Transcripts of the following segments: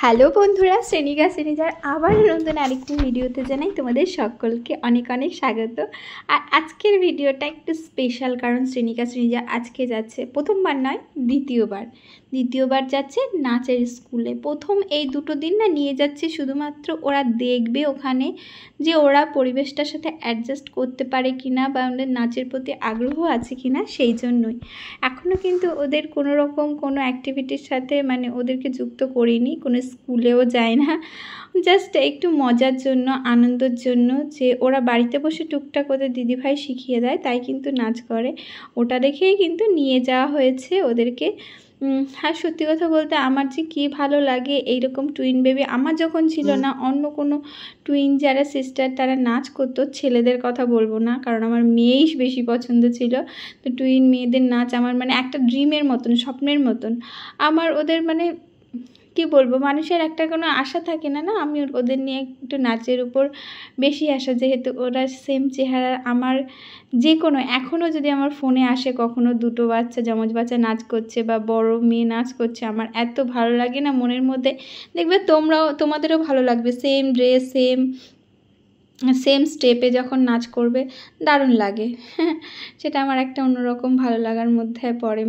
Hello বন্ধুরা, শ্রেণিকা শ্রেণীজার আবার নতুন আরেকটি ভিডিওতে জানাই তোমাদের সকলকে অনেক অনেক স্বাগত। আর আজকের ভিডিওটা একটু স্পেশাল, কারণ শ্রেণিকা শ্রেণীজা আজকে যাচ্ছে, প্রথমবার নয় দ্বিতীয়বার যাচ্ছে নাচের স্কুলে। প্রথম এই দুটো দিন না নিয়ে যাচ্ছে শুধুমাত্র ওরা দেখবে ওখানে যে ওরা পরিবেশটার সাথে অ্যাডজাস্ট করতে পারে কিনা বা ওদের নাচের প্রতি আগ্রহ আছে কিনা, সেই জন্যই। এখনও কিন্তু ওদের কোনো রকম কোনো অ্যাক্টিভিটির সাথে ওদেরকে যুক্ত করিনি, কোনো স্কুলেও যায় না, জাস্ট একটু মজার জন্য, আনন্দের জন্য, যে ওরা বাড়িতে বসে টুকটাক ওদের দিদিভাই শিখিয়ে দেয়, তাই কিন্তু নাচ করে। ওটা দেখেই কিন্তু নিয়ে যাওয়া হয়েছে ওদেরকে। আর সত্যি কথা বলতে আমার যে কী ভালো লাগে এইরকম টুইন বেবি। আমার যখন ছিল না, অন্য কোনো টুইন যারা সিস্টার তারা নাচ করতো, ছেলেদের কথা বলবো না কারণ আমার মেয়েই বেশি পছন্দ ছিল, তো টুইন মেয়েদের নাচ আমার একটা ড্রিমের মতন, স্বপ্নের মতন। আমার ওদের কি বলবো, মানুষের একটা কোনো আশা থাকে না, আমি ওদের নিয়ে একটু নাচের উপর বেশি আশা, যেহেতু ওরা সেম চেহারার। আমার যে কোনো এখনও যদি আমার ফোনে আসে কখনো দুটো বাচ্চা, যমজ বাচ্চা নাচ করছে বা বড় মেয়ে নাচ করছে, আমার এত ভালো লাগে না মনের মধ্যে। দেখবে তোমাদেরও ভালো লাগবে, সেম ড্রেস সেম স্টেপে যখন নাচ করবে, দারুণ লাগে। সেটা আমার একটা অন্যরকম ভালো লাগার মধ্যে পড়ে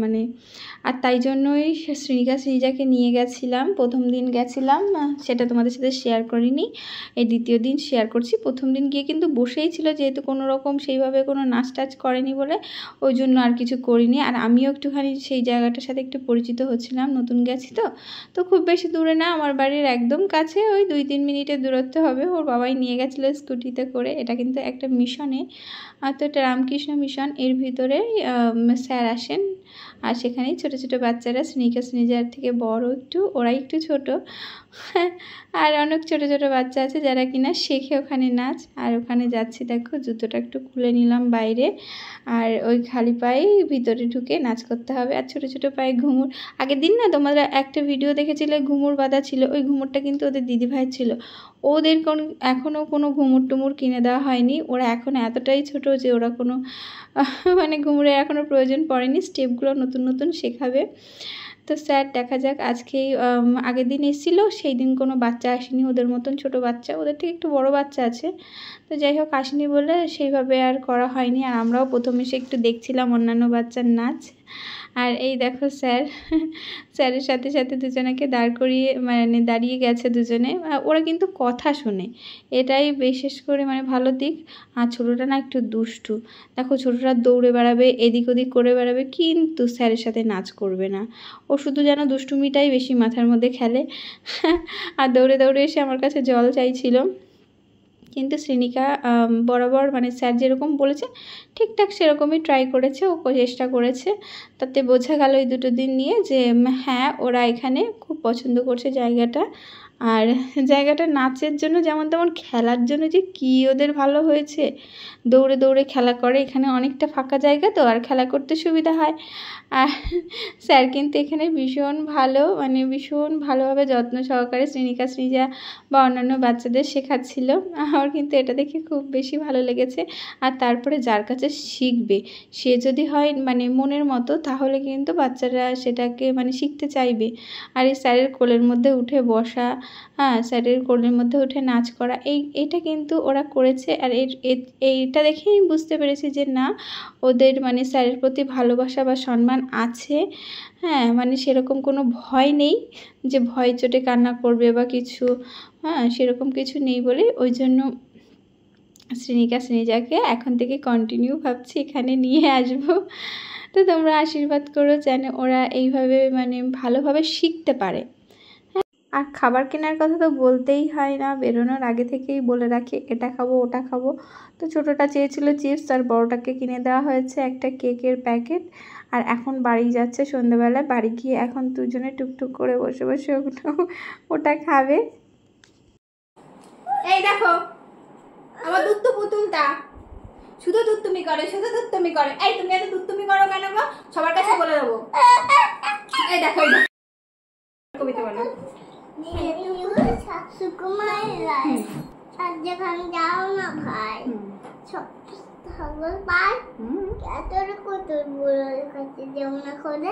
আর তাই জন্যই শ্রেণিকা শ্রেণীজাকে নিয়ে গেছিলাম। প্রথম দিন গেছিলাম, সেটা তোমাদের সাথে শেয়ার করিনি, এই দ্বিতীয় দিন শেয়ার করছি। প্রথম দিন গিয়ে কিন্তু বসেই ছিল, যেহেতু কোনো রকম সেইভাবে কোনো নাচ টাচ করেনি বলে ওই জন্য আর কিছু করিনি। আর আমিও একটুখানি সেই জায়গাটার সাথে একটু পরিচিত হচ্ছিলাম, নতুন গেছি তো খুব বেশি দূরে না, আমার বাড়ির একদম কাছে, ওই 2-3 মিনিটের দূরত্ব হবে। ওর বাবাই নিয়ে গেছিলো স্কুটিতে করে। এটা কিন্তু একটা মিশনে, তো এটা রামকৃষ্ণ মিশন, এর ভিতরে স্যার আসেন। আর সেখানেই ছোটো ছোটো বাচ্চারা, শ্রেণিকা শ্রেণীজার থেকে বড় একটু, ওরাই একটু ছোট, আর অনেক ছোটো ছোটো বাচ্চা আছে যারা কিনা শেখে ওখানে নাচ। আর ওখানে যাচ্ছি, দেখো জুতোটা একটু খুলে নিলাম বাইরে, আর ওই খালি পায়ে ভিতরে ঢুকে নাচ করতে হবে। আর ছোটো ছোটো পায়ে ঘুঙুর, আগের দিন না তোমরা একটা ভিডিও দেখেছিলে ঘুঙুর বাঁধা ছিল, ওই ঘুঙুরটা কিন্তু ওদের দিদিভাই ছিল। ওদের এখনও কোনো ঘুঙুর টুমুর কিনে দেওয়া হয়নি, ওরা এখন এতটাই ছোট যে ওরা কোনো ঘুঙুরের এখনও প্রয়োজন পড়েনি, স্টেপগুলো নতুন নতুন শেখাবে। তো স্যার দেখা যাক, আজকেই আগের দিন এসেছিলো, সেই দিন কোনো বাচ্চা আসেনি ওদের মতন, ছোট বাচ্চা, ওদের থেকে একটু বড় বাচ্চা আছে। তো যাই হোক, আসেনি বলে সেইভাবে আর করা হয়নি। আর আমরাও প্রথমে এসে একটু দেখছিলাম অন্যান্য বাচ্চার নাচ। আর এই দেখো স্যারের সাথে সাথে দুজনাকে দাঁড় করিয়ে দাঁড়িয়ে গেছে দুজনে। ওরা কিন্তু কথা শোনে, এটাই বিশেষ করে ভালো দিক। আর ছোটোটা না একটু দুষ্টু, দেখো ছোটোটা দৌড়ে বেড়াবে, এদিক ওদিক করে বেড়াবে, কিন্তু স্যারের সাথে নাচ করবে না। ও শুধু যেন দুষ্টুমিটাই বেশি মাথার মধ্যে খেলে। আর দৌড়ে দৌড়ে এসে আমার কাছে জল চাইছিল, কিন্তু শ্রেণিকা বরাবর স্যার যেরকম বলেছে ঠিকঠাক সেরকমই ট্রাই করেছে, ও চেষ্টা করেছে। তাতে বোঝা গেল এই দুটো দিন নিয়ে যে হ্যাঁ, ওরা এখানে খুব পছন্দ করছে জায়গাটা। আর জায়গাটা নাচের জন্য যেমন তেমন, খেলার জন্য যে কী ওদের ভালো হয়েছে, দৌড়ে দৌড়ে খেলা করে। এখানে অনেকটা ফাঁকা জায়গা তো, আর খেলা করতে সুবিধা হয়। আর স্যার কিন্তু এখানে ভীষণ ভালো, ভীষণ ভালোভাবে যত্ন সহকারে শ্রেণিকা শ্রেণীজা বা অন্যান্য বাচ্চাদের শেখাচ্ছিল। আমার কিন্তু এটা দেখে খুব বেশি ভালো লেগেছে। আর তারপরে যার কাছে শিখবে, সে যদি হয় মনের মতো, তাহলে কিন্তু বাচ্চারা সেটাকে শিখতে চাইবে। আর এই স্যারের কোলের মধ্যে উঠে বসা, স্যারের কোলের মধ্যে উঠে নাচ করা, এইটা কিন্তু ওরা করেছে। আর এইটা দেখেই বুঝতে পেরেছি যে না, ওদের স্যারের প্রতি ভালোবাসা বা সম্মান আছে। হ্যাঁ, সেরকম কোনো ভয় নেই যে ভয় চোটে কান্না করবে বা কিছু, সেরকম কিছু নেই বলে ওই জন্য শ্রেণিকা শ্রেণীজাকে এখন থেকে কন্টিনিউ ভাবছি এখানে নিয়ে আসবো। তো তোমরা আশীর্বাদ করো যেন ওরা এইভাবে ভালোভাবে শিখতে পারে। আর খাবার কেনার কথা তো বলতেই হয় না, বেরোনোর আগে থেকেই বলে রাখি এটা খাবো ওটা খাবো। তো ছোটোটা চেয়েছিল চিপস, আর বড়োটাকে কিনে দেওয়া হয়েছে একটা কেকের প্যাকেট। আর এখন বাড়ি যাচ্ছে সন্ধ্যেবেলা, বাড়ি গিয়ে এখন দুজনে টুকটুক করে বসে বসে ওটা খাবে। এই দেখো আমার দুধ তো পুতুলটা, শুধু দুধ তুমি করে, শুধু দুধ তুমি করে। এই তুমি এত দুধ তুমি করো কেন গো, সবার কাছে বলে দেবো। এই দেখো কবিতা বলো। যেখানে যাও না ভাই, সব পাই, এত কত বড় কাছে যেও না করে।